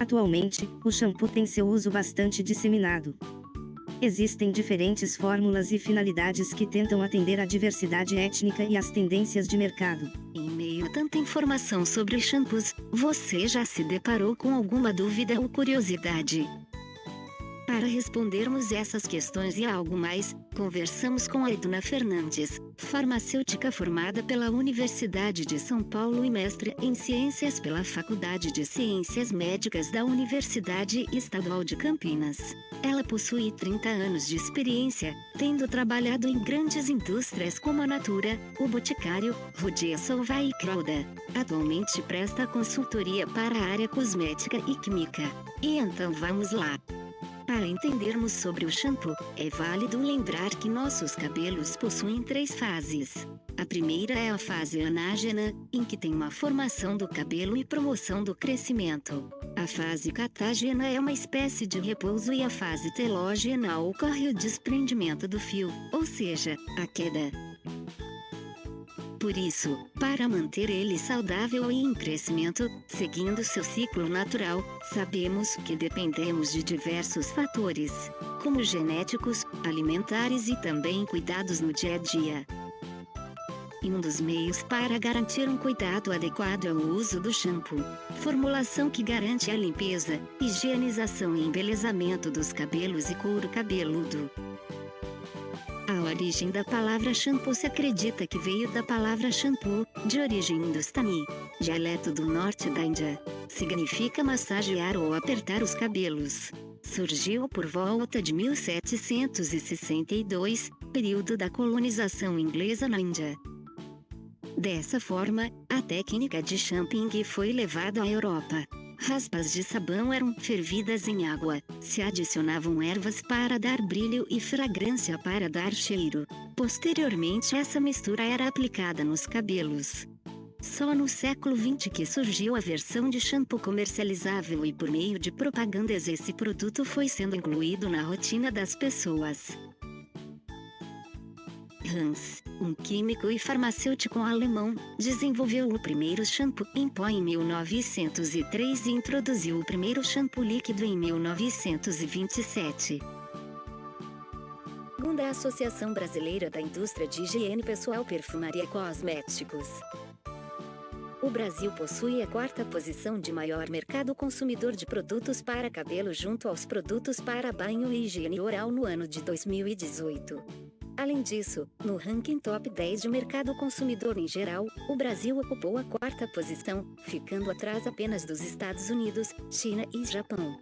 Atualmente, o shampoo tem seu uso bastante disseminado. Existem diferentes fórmulas e finalidades que tentam atender à diversidade étnica e às tendências de mercado. Em meio a tanta informação sobre shampoos, você já se deparou com alguma dúvida ou curiosidade? Para respondermos essas questões e algo mais, conversamos com a Edna Fernandes, farmacêutica formada pela Universidade de São Paulo e mestre em Ciências pela Faculdade de Ciências Médicas da Universidade Estadual de Campinas. Ela possui 30 anos de experiência, tendo trabalhado em grandes indústrias como a Natura, o Boticário, Rodia Solvay e Croda. Atualmente presta consultoria para a área cosmética e química. E então vamos lá! Para entendermos sobre o shampoo, é válido lembrar que nossos cabelos possuem 3 fases. A primeira é a fase anágena, em que tem uma formação do cabelo e promoção do crescimento. A fase catágena é uma espécie de repouso e a fase telógena ocorre o desprendimento do fio, ou seja, a queda. Por isso, para manter ele saudável e em crescimento, seguindo seu ciclo natural, sabemos que dependemos de diversos fatores, como genéticos, alimentares e também cuidados no dia a dia. E um dos meios para garantir um cuidado adequado é o uso do shampoo. Formulação que garante a limpeza, higienização e embelezamento dos cabelos e couro cabeludo. A origem da palavra shampoo se acredita que veio da palavra shampoo, de origem hindustani, dialeto do norte da Índia. Significa massagear ou apertar os cabelos. Surgiu por volta de 1762, período da colonização inglesa na Índia. Dessa forma, a técnica de shamping foi levada à Europa. Raspas de sabão eram fervidas em água, se adicionavam ervas para dar brilho e fragrância para dar cheiro. Posteriormente essa mistura era aplicada nos cabelos. Só no século XX que surgiu a versão de shampoo comercializável e por meio de propagandas esse produto foi sendo incluído na rotina das pessoas. Hans, um químico e farmacêutico alemão, desenvolveu o primeiro shampoo em pó em 1903 e introduziu o primeiro shampoo líquido em 1927. Segundo a Associação Brasileira da Indústria de Higiene Pessoal, Perfumaria e Cosméticos, o Brasil possui a 4ª posição de maior mercado consumidor de produtos para cabelo junto aos produtos para banho e higiene oral no ano de 2018. Além disso, no ranking top 10 de mercado consumidor em geral, o Brasil ocupou a 4ª posição, ficando atrás apenas dos Estados Unidos, China e Japão.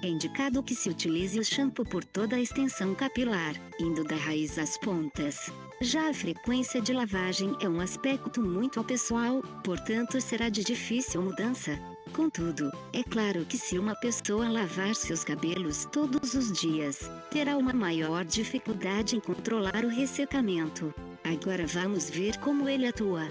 É indicado que se utilize o shampoo por toda a extensão capilar, indo da raiz às pontas. Já a frequência de lavagem é um aspecto muito pessoal, portanto será de difícil mudança. Contudo, é claro que se uma pessoa lavar seus cabelos todos os dias, terá uma maior dificuldade em controlar o ressecamento. Agora vamos ver como ele atua.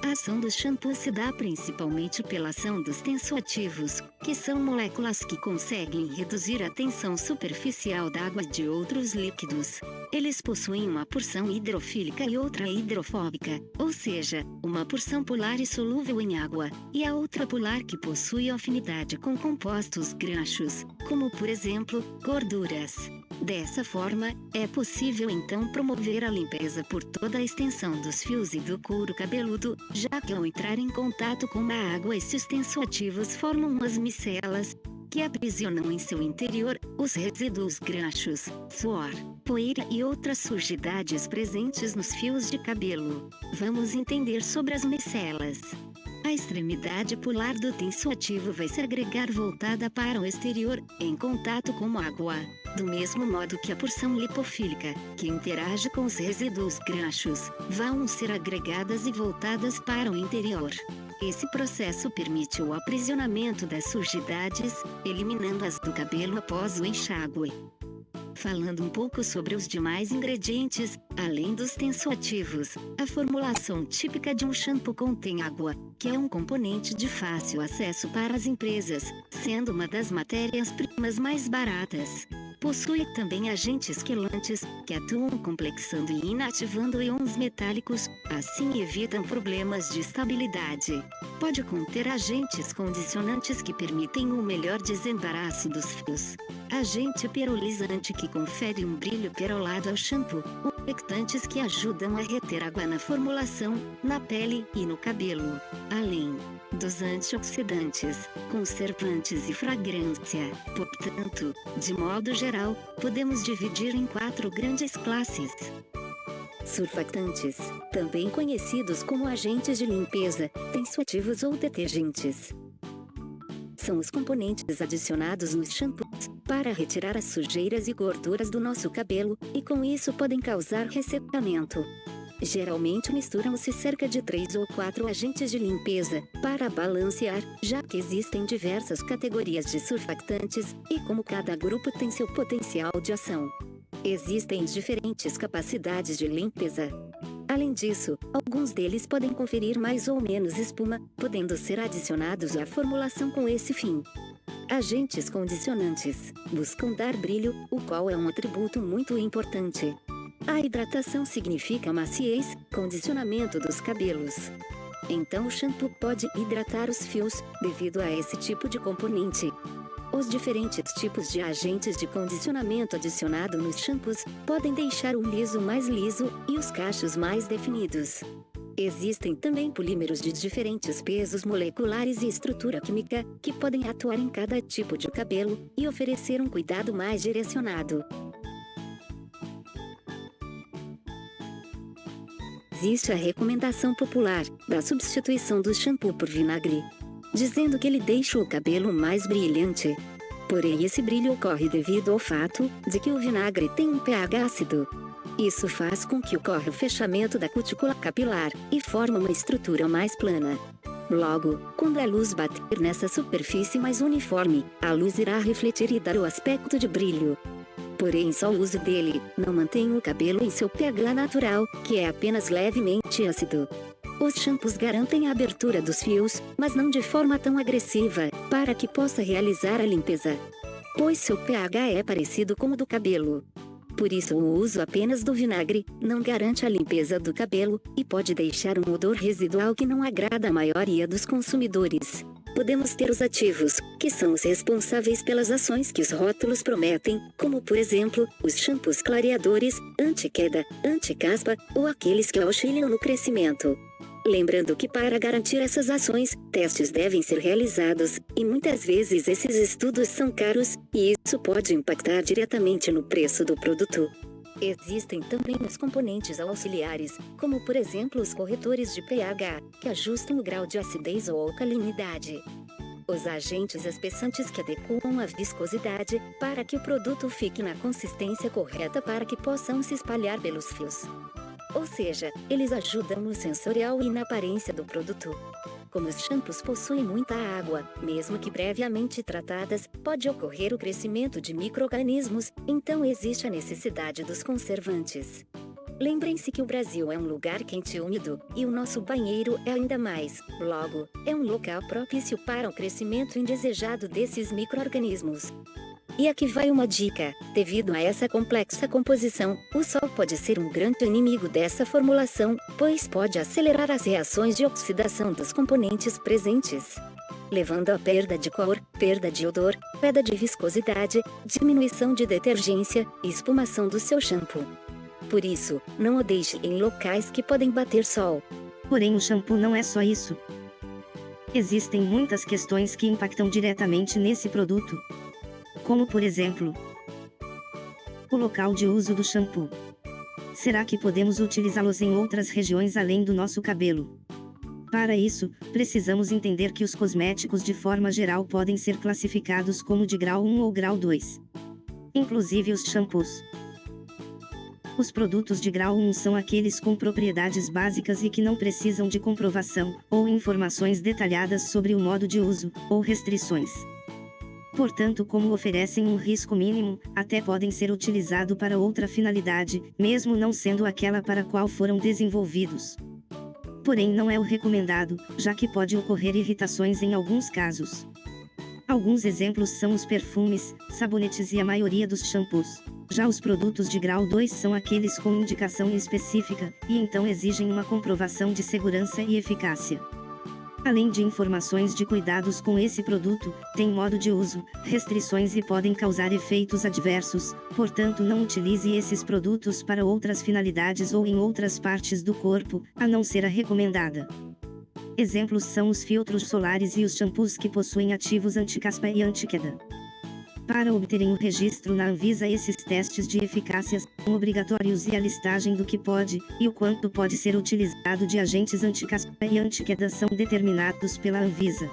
A ação do shampoo se dá principalmente pela ação dos tensoativos, que são moléculas que conseguem reduzir a tensão superficial da água e de outros líquidos. Eles possuem uma porção hidrofílica e outra hidrofóbica, ou seja, uma porção polar e solúvel em água, e a outra polar que possui afinidade com compostos graxos, como por exemplo, gorduras. Dessa forma, é possível então promover a limpeza por toda a extensão dos fios e do couro cabeludo, já que ao entrar em contato com a água esses tensoativos formam umas micelas, que aprisionam em seu interior os resíduos graxos, suor, poeira e outras sujidades presentes nos fios de cabelo. Vamos entender sobre as micelas. A extremidade polar do tensoativo vai se agregar voltada para o exterior, em contato com a água. Do mesmo modo que a porção lipofílica, que interage com os resíduos graxos, vão ser agregadas e voltadas para o interior. Esse processo permite o aprisionamento das sujidades, eliminando-as do cabelo após o enxágue. Falando um pouco sobre os demais ingredientes, além dos tensoativos, a formulação típica de um shampoo contém água, que é um componente de fácil acesso para as empresas, sendo uma das matérias-primas mais baratas. Possui também agentes quelantes, que atuam complexando e inativando íons metálicos, assim evitam problemas de estabilidade. Pode conter agentes condicionantes que permitem um melhor desembaraço dos fios. Agente perolizante que confere um brilho perolado ao shampoo. Humectantes que ajudam a reter água na formulação, na pele e no cabelo. Além dos antioxidantes, conservantes e fragrância. Portanto, de modo geral, podemos dividir em 4 grandes classes. Surfactantes, também conhecidos como agentes de limpeza, tensoativos ou detergentes. São os componentes adicionados nos shampoos para retirar as sujeiras e gorduras do nosso cabelo, e com isso podem causar ressecamento. Geralmente misturam-se cerca de 3 ou 4 agentes de limpeza para balancear, já que existem diversas categorias de surfactantes, e como cada grupo tem seu potencial de ação, existem diferentes capacidades de limpeza. Além disso, alguns deles podem conferir mais ou menos espuma, podendo ser adicionados à formulação com esse fim. Agentes condicionantes buscam dar brilho, o qual é um atributo muito importante. A hidratação significa maciez, condicionamento dos cabelos. Então o shampoo pode hidratar os fios, devido a esse tipo de componente. Os diferentes tipos de agentes de condicionamento adicionado nos shampoos podem deixar o liso mais liso e os cachos mais definidos. Existem também polímeros de diferentes pesos moleculares e estrutura química, que podem atuar em cada tipo de cabelo e oferecer um cuidado mais direcionado. Existe a recomendação popular da substituição do shampoo por vinagre, dizendo que ele deixa o cabelo mais brilhante. Porém, esse brilho ocorre devido ao fato de que o vinagre tem um pH ácido. Isso faz com que ocorra o fechamento da cutícula capilar e forma uma estrutura mais plana. Logo, quando a luz bater nessa superfície mais uniforme, a luz irá refletir e dar o aspecto de brilho. Porém, só o uso dele não mantém o cabelo em seu pH natural, que é apenas levemente ácido. Os shampoos garantem a abertura dos fios, mas não de forma tão agressiva, para que possa realizar a limpeza, pois seu pH é parecido com o do cabelo. Por isso, o uso apenas do vinagre não garante a limpeza do cabelo e pode deixar um odor residual que não agrada a maioria dos consumidores. Podemos ter os ativos, que são os responsáveis pelas ações que os rótulos prometem, como por exemplo, os shampoos clareadores, anti-queda, anti-caspa, ou aqueles que auxiliam no crescimento. Lembrando que para garantir essas ações, testes devem ser realizados, e muitas vezes esses estudos são caros, e isso pode impactar diretamente no preço do produto. Existem também os componentes auxiliares, como por exemplo os corretores de pH, que ajustam o grau de acidez ou alcalinidade. Os agentes espessantes que adequam a viscosidade, para que o produto fique na consistência correta para que possam se espalhar pelos fios. Ou seja, eles ajudam no sensorial e na aparência do produto. Como os shampoos possuem muita água, mesmo que previamente tratadas, pode ocorrer o crescimento de micro-organismos, então existe a necessidade dos conservantes. Lembrem-se que o Brasil é um lugar quente e úmido, e o nosso banheiro é ainda mais. Logo, é um local propício para o crescimento indesejado desses micro-organismos. E aqui vai uma dica: devido a essa complexa composição, o sol pode ser um grande inimigo dessa formulação, pois pode acelerar as reações de oxidação dos componentes presentes, levando à perda de cor, perda de odor, perda de viscosidade, diminuição de detergência e espumação do seu shampoo. Por isso, não o deixe em locais que podem bater sol. Porém, o shampoo não é só isso. Existem muitas questões que impactam diretamente nesse produto. Como por exemplo, o local de uso do shampoo. Será que podemos utilizá-los em outras regiões além do nosso cabelo? Para isso, precisamos entender que os cosméticos de forma geral podem ser classificados como de grau 1 ou grau 2. Inclusive os shampoos. Os produtos de grau 1 são aqueles com propriedades básicas e que não precisam de comprovação, ou informações detalhadas sobre o modo de uso, ou restrições. Portanto, como oferecem um risco mínimo, até podem ser utilizados para outra finalidade, mesmo não sendo aquela para a qual foram desenvolvidos. Porém, não é o recomendado, já que pode ocorrer irritações em alguns casos. Alguns exemplos são os perfumes, sabonetes e a maioria dos shampoos. Já os produtos de grau 2 são aqueles com indicação específica, e então exigem uma comprovação de segurança e eficácia. Além de informações de cuidados com esse produto, tem modo de uso, restrições e podem causar efeitos adversos, portanto não utilize esses produtos para outras finalidades ou em outras partes do corpo, a não ser a recomendada. Exemplos são os filtros solares e os shampoos que possuem ativos anti-caspa e anti-queda. Para obterem o registro na Anvisa, esses testes de eficácia são obrigatórios e a listagem do que pode, e o quanto pode ser utilizado de agentes anti-caspa e anti-queda são determinados pela Anvisa.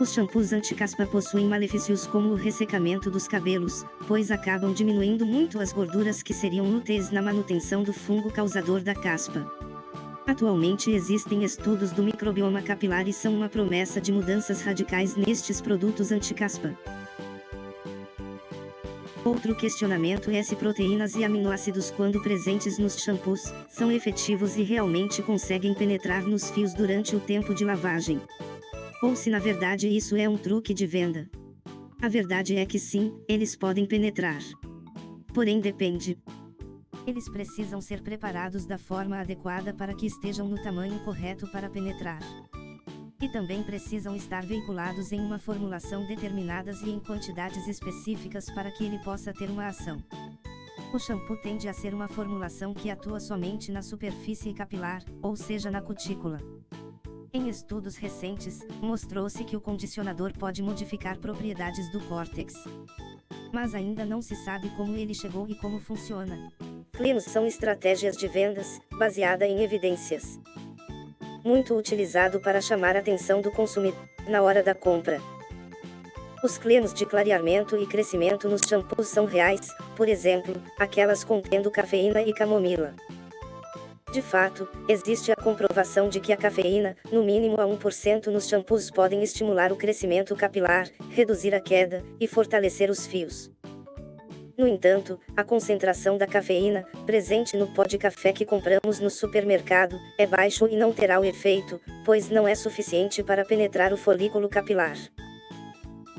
Os shampoos anti-caspa possuem malefícios como o ressecamento dos cabelos, pois acabam diminuindo muito as gorduras que seriam úteis na manutenção do fungo causador da caspa. Atualmente existem estudos do microbioma capilar e são uma promessa de mudanças radicais nestes produtos anti-caspa. Outro questionamento é se proteínas e aminoácidos, quando presentes nos shampoos, são efetivos e realmente conseguem penetrar nos fios durante o tempo de lavagem. Ou se na verdade isso é um truque de venda. A verdade é que sim, eles podem penetrar. Porém depende. Eles precisam ser preparados da forma adequada para que estejam no tamanho correto para penetrar. E também precisam estar veiculados em uma formulação determinadas e em quantidades específicas para que ele possa ter uma ação. O shampoo tende a ser uma formulação que atua somente na superfície capilar, ou seja, na cutícula. Em estudos recentes, mostrou-se que o condicionador pode modificar propriedades do córtex. Mas ainda não se sabe como ele chegou e como funciona. Claims são estratégias de vendas, baseada em evidências. Muito utilizado para chamar a atenção do consumidor na hora da compra. Os claims de clareamento e crescimento nos shampoos são reais, por exemplo, aquelas contendo cafeína e camomila. De fato, existe a comprovação de que a cafeína, no mínimo a 1% nos shampoos, podem estimular o crescimento capilar, reduzir a queda e fortalecer os fios. No entanto, a concentração da cafeína, presente no pó de café que compramos no supermercado, é baixo e não terá o efeito, pois não é suficiente para penetrar o folículo capilar.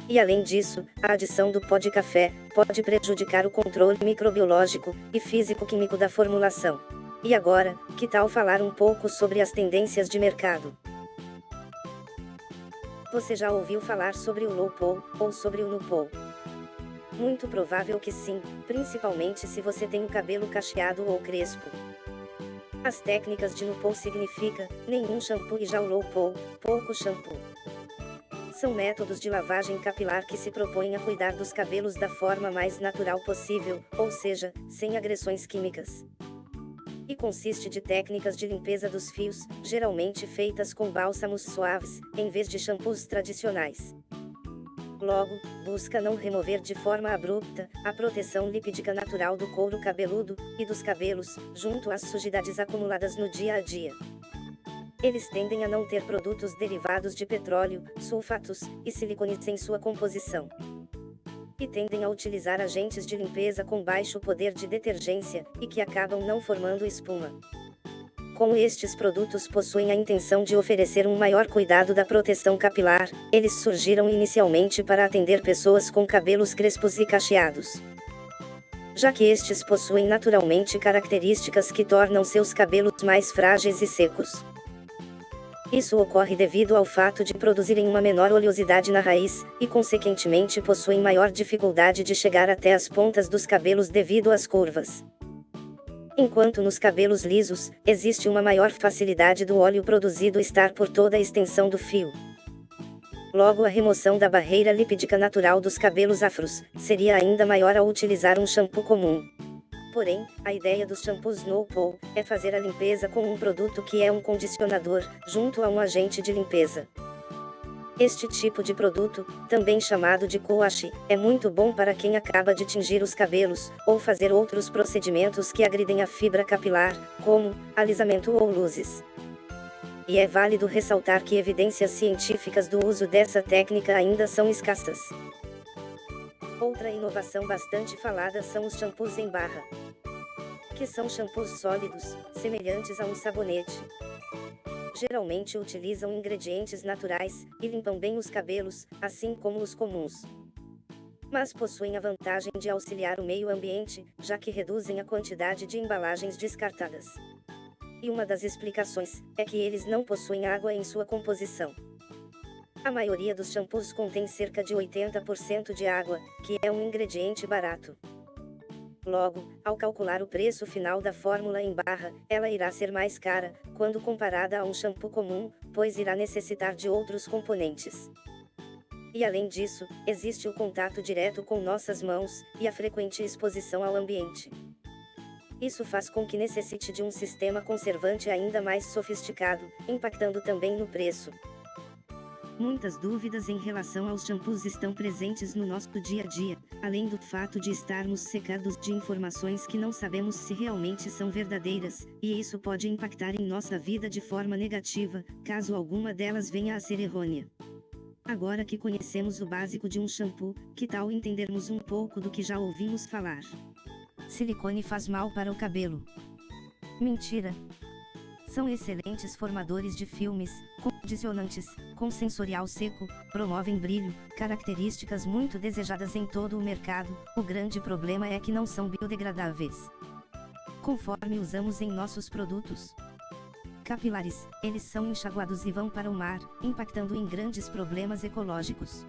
E além disso, a adição do pó de café pode prejudicar o controle microbiológico e físico-químico da formulação. E agora, que tal falar um pouco sobre as tendências de mercado? Você já ouviu falar sobre o low poo, ou sobre o no poo? Muito provável que sim, principalmente se você tem o cabelo cacheado ou crespo. As técnicas de no poo significa nenhum shampoo e já o low poo, pouco shampoo. São métodos de lavagem capilar que se propõem a cuidar dos cabelos da forma mais natural possível, ou seja, sem agressões químicas. E consiste de técnicas de limpeza dos fios, geralmente feitas com bálsamos suaves, em vez de shampoos tradicionais. Logo, busca não remover de forma abrupta a proteção lipídica natural do couro cabeludo e dos cabelos, junto às sujidades acumuladas no dia a dia. Eles tendem a não ter produtos derivados de petróleo, sulfatos e silicones em sua composição. E tendem a utilizar agentes de limpeza com baixo poder de detergência e que acabam não formando espuma. Como estes produtos possuem a intenção de oferecer um maior cuidado da proteção capilar, eles surgiram inicialmente para atender pessoas com cabelos crespos e cacheados. Já que estes possuem naturalmente características que tornam seus cabelos mais frágeis e secos. Isso ocorre devido ao fato de produzirem uma menor oleosidade na raiz, e consequentemente possuem maior dificuldade de chegar até as pontas dos cabelos devido às curvas. Enquanto nos cabelos lisos, existe uma maior facilidade do óleo produzido estar por toda a extensão do fio. Logo, a remoção da barreira lipídica natural dos cabelos afros seria ainda maior ao utilizar um shampoo comum. Porém, a ideia dos shampoos no poo é fazer a limpeza com um produto que é um condicionador, junto a um agente de limpeza. Este tipo de produto, também chamado de co-wash, é muito bom para quem acaba de tingir os cabelos, ou fazer outros procedimentos que agridem a fibra capilar, como alisamento ou luzes. E é válido ressaltar que evidências científicas do uso dessa técnica ainda são escassas. Outra inovação bastante falada são os shampoos em barra, que são shampoos sólidos, semelhantes a um sabonete. geralmente utilizam ingredientes naturais, e limpam bem os cabelos, assim como os comuns. Mas possuem a vantagem de auxiliar o meio ambiente, já que reduzem a quantidade de embalagens descartadas. E uma das explicações é que eles não possuem água em sua composição. A maioria dos shampoos contém cerca de 80% de água, que é um ingrediente barato. Logo, ao calcular o preço final da fórmula em barra, ela irá ser mais cara, quando comparada a um shampoo comum, pois irá necessitar de outros componentes. E além disso, existe o contato direto com nossas mãos, e a frequente exposição ao ambiente. Isso faz com que necessite de um sistema conservante ainda mais sofisticado, impactando também no preço. Muitas dúvidas em relação aos shampoos estão presentes no nosso dia a dia, além do fato de estarmos cercados de informações que não sabemos se realmente são verdadeiras, e isso pode impactar em nossa vida de forma negativa, caso alguma delas venha a ser errônea. Agora que conhecemos o básico de um shampoo, que tal entendermos um pouco do que já ouvimos falar? Silicone faz mal para o cabelo. Mentira! São excelentes formadores de filmes, condicionantes, com sensorial seco, promovem brilho, características muito desejadas em todo o mercado. O grande problema é que não são biodegradáveis, conforme usamos em nossos produtos capilares. Eles são enxaguados e vão para o mar, impactando em grandes problemas ecológicos.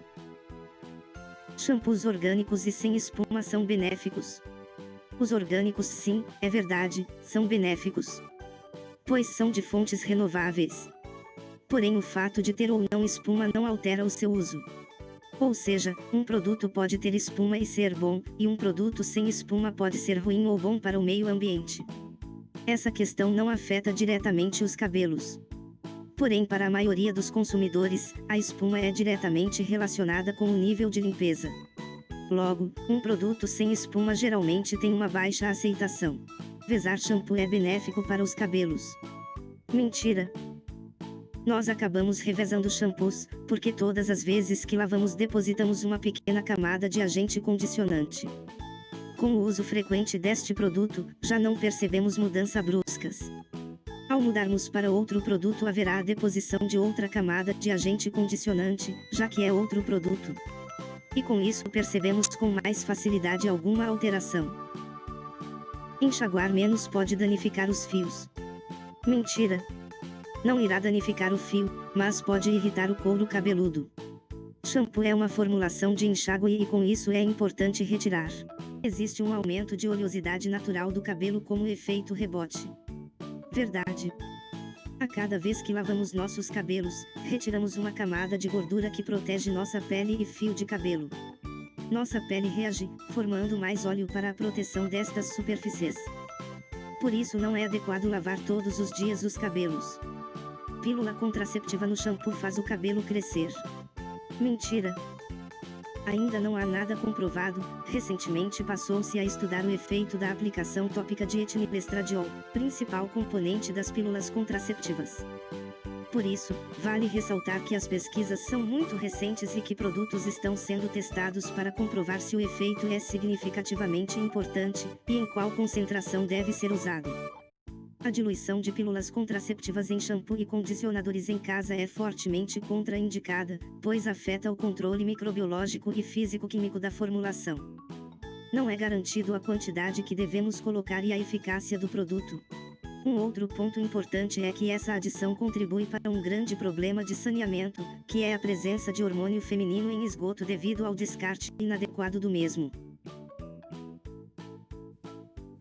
Shampoos orgânicos e sem espuma são benéficos. Os orgânicos, sim, é verdade, são benéficos, pois são de fontes renováveis. Porém, o fato de ter ou não espuma não altera o seu uso. Ou seja, um produto pode ter espuma e ser bom, e um produto sem espuma pode ser ruim ou bom para o meio ambiente. Essa questão não afeta diretamente os cabelos. Porém, para a maioria dos consumidores, a espuma é diretamente relacionada com o nível de limpeza. Logo, um produto sem espuma geralmente tem uma baixa aceitação. Vezar shampoo é benéfico para os cabelos. Mentira! Nós acabamos revezando shampoos, porque todas as vezes que lavamos depositamos uma pequena camada de agente condicionante. Com o uso frequente deste produto, já não percebemos mudanças bruscas. Ao mudarmos para outro produto haverá a deposição de outra camada de agente condicionante, já que é outro produto. E com isso percebemos com mais facilidade alguma alteração. Enxaguar menos pode danificar os fios. Mentira! Não irá danificar o fio, mas pode irritar o couro cabeludo. Shampoo é uma formulação de enxágue e com isso é importante retirar. Existe um aumento de oleosidade natural do cabelo como efeito rebote. Verdade. A cada vez que lavamos nossos cabelos, retiramos uma camada de gordura que protege nossa pele e fio de cabelo. Nossa pele reage, formando mais óleo para a proteção destas superfícies. Por isso não é adequado lavar todos os dias os cabelos. Pílula contraceptiva no shampoo faz o cabelo crescer. Mentira! Ainda não há nada comprovado. Recentemente passou-se a estudar o efeito da aplicação tópica de etinilestradiol, principal componente das pílulas contraceptivas. Por isso, vale ressaltar que as pesquisas são muito recentes e que produtos estão sendo testados para comprovar se o efeito é significativamente importante, e em qual concentração deve ser usado. A diluição de pílulas contraceptivas em shampoo e condicionadores em casa é fortemente contraindicada, pois afeta o controle microbiológico e físico-químico da formulação. Não é garantido a quantidade que devemos colocar e a eficácia do produto. Um outro ponto importante é que essa adição contribui para um grande problema de saneamento, que é a presença de hormônio feminino em esgoto devido ao descarte inadequado do mesmo.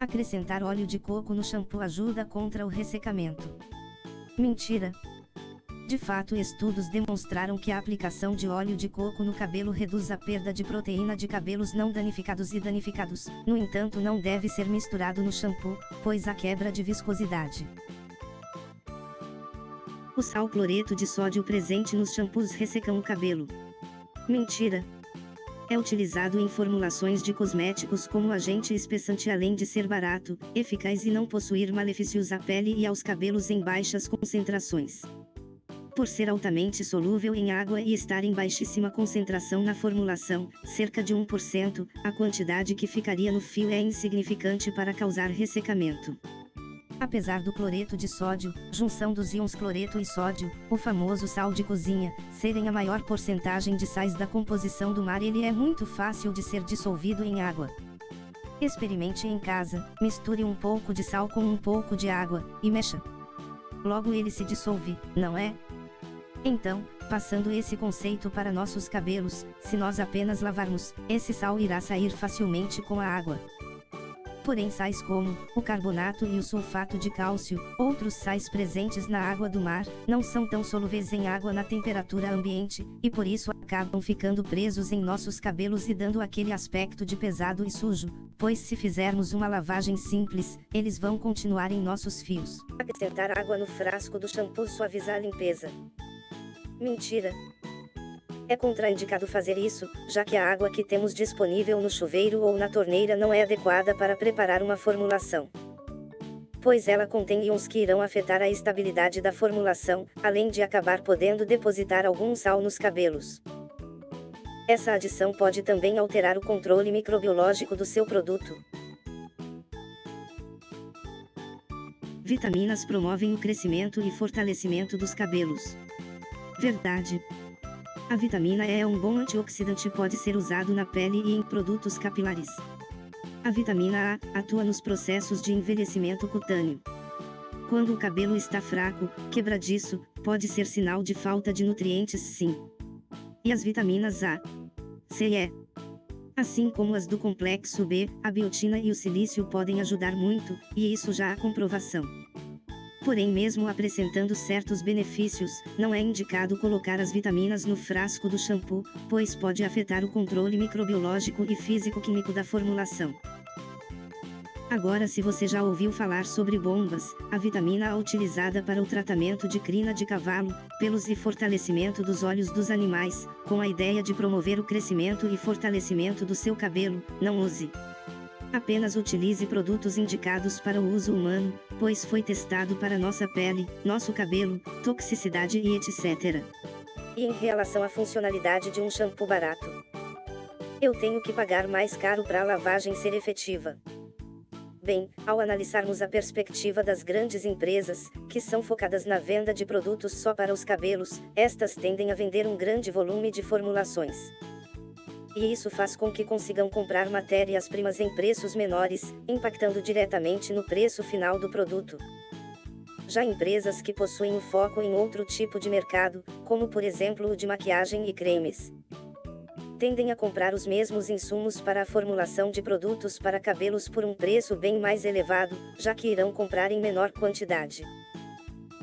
Acrescentar óleo de coco no shampoo ajuda contra o ressecamento. Mentira! De fato, estudos demonstraram que a aplicação de óleo de coco no cabelo reduz a perda de proteína de cabelos não danificados e danificados. No entanto, não deve ser misturado no shampoo, pois há quebra de viscosidade. O sal cloreto de sódio presente nos shampoos ressecam o cabelo. Mentira! É utilizado em formulações de cosméticos como agente espessante, além de ser barato, eficaz e não possuir malefícios à pele e aos cabelos em baixas concentrações. Por ser altamente solúvel em água e estar em baixíssima concentração na formulação, cerca de 1%, a quantidade que ficaria no fio é insignificante para causar ressecamento. Apesar do cloreto de sódio, junção dos íons cloreto e sódio, o famoso sal de cozinha, serem a maior porcentagem de sais da composição do mar, ele é muito fácil de ser dissolvido em água. Experimente em casa, misture um pouco de sal com um pouco de água, e mexa. Logo ele se dissolve, não é? Então, passando esse conceito para nossos cabelos, se nós apenas lavarmos, esse sal irá sair facilmente com a água. Porém sais como o carbonato e o sulfato de cálcio, outros sais presentes na água do mar, não são tão solúveis em água na temperatura ambiente, e por isso acabam ficando presos em nossos cabelos e dando aquele aspecto de pesado e sujo, pois se fizermos uma lavagem simples, eles vão continuar em nossos fios. Acrescentar água no frasco do shampoo suavizar a limpeza. Mentira! É contraindicado fazer isso, já que a água que temos disponível no chuveiro ou na torneira não é adequada para preparar uma formulação. Pois ela contém íons que irão afetar a estabilidade da formulação, além de acabar podendo depositar algum sal nos cabelos. Essa adição pode também alterar o controle microbiológico do seu produto. Vitaminas promovem o crescimento e fortalecimento dos cabelos. Verdade. A vitamina E é um bom antioxidante e pode ser usado na pele e em produtos capilares. A vitamina A atua nos processos de envelhecimento cutâneo. Quando o cabelo está fraco, quebradiço, pode ser sinal de falta de nutrientes, sim. E as vitaminas A, C e E, assim como as do complexo B, a biotina e o silício podem ajudar muito, e isso já há comprovação. Porém, mesmo apresentando certos benefícios, não é indicado colocar as vitaminas no frasco do shampoo, pois pode afetar o controle microbiológico e físico-químico da formulação. Agora, se você já ouviu falar sobre bombas, a vitamina A utilizada para o tratamento de crina de cavalo, pelos e fortalecimento dos olhos dos animais, com a ideia de promover o crescimento e fortalecimento do seu cabelo, não use. Apenas utilize produtos indicados para o uso humano, pois foi testado para nossa pele, nosso cabelo, toxicidade e etc. E em relação à funcionalidade de um shampoo barato? Eu tenho que pagar mais caro para a lavagem ser efetiva. Bem, ao analisarmos a perspectiva das grandes empresas, que são focadas na venda de produtos só para os cabelos, estas tendem a vender um grande volume de formulações. E isso faz com que consigam comprar matérias-primas em preços menores, impactando diretamente no preço final do produto. Já empresas que possuem o foco em outro tipo de mercado, como por exemplo o de maquiagem e cremes, tendem a comprar os mesmos insumos para a formulação de produtos para cabelos por um preço bem mais elevado, já que irão comprar em menor quantidade.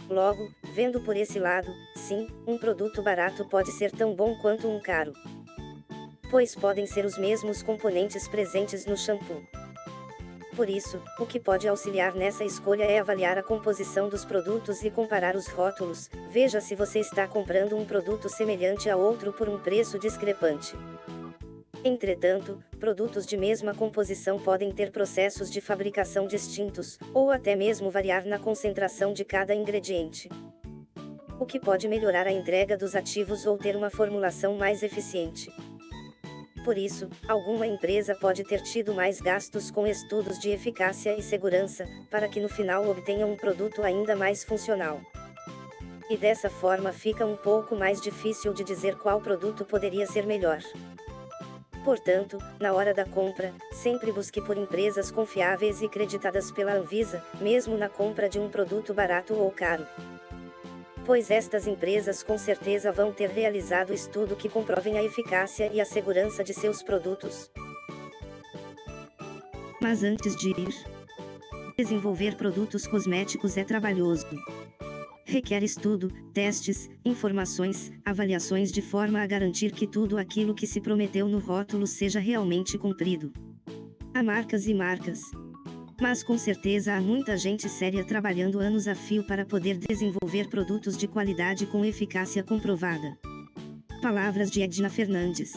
Logo, vendo por esse lado, sim, um produto barato pode ser tão bom quanto um caro, pois podem ser os mesmos componentes presentes no shampoo. Por isso, o que pode auxiliar nessa escolha é avaliar a composição dos produtos e comparar os rótulos. Veja se você está comprando um produto semelhante a outro por um preço discrepante. Entretanto, produtos de mesma composição podem ter processos de fabricação distintos, ou até mesmo variar na concentração de cada ingrediente, o que pode melhorar a entrega dos ativos ou ter uma formulação mais eficiente. Por isso, alguma empresa pode ter tido mais gastos com estudos de eficácia e segurança, para que no final obtenha um produto ainda mais funcional. E dessa forma fica um pouco mais difícil de dizer qual produto poderia ser melhor. Portanto, na hora da compra, sempre busque por empresas confiáveis e creditadas pela Anvisa, mesmo na compra de um produto barato ou caro, pois estas empresas com certeza vão ter realizado estudo que comprovem a eficácia e a segurança de seus produtos. Mas antes de ir, desenvolver produtos cosméticos é trabalhoso. Requer estudo, testes, informações, avaliações de forma a garantir que tudo aquilo que se prometeu no rótulo seja realmente cumprido. Há marcas e marcas, mas com certeza há muita gente séria trabalhando anos a fio para poder desenvolver produtos de qualidade com eficácia comprovada. Palavras de Edna Fernandes.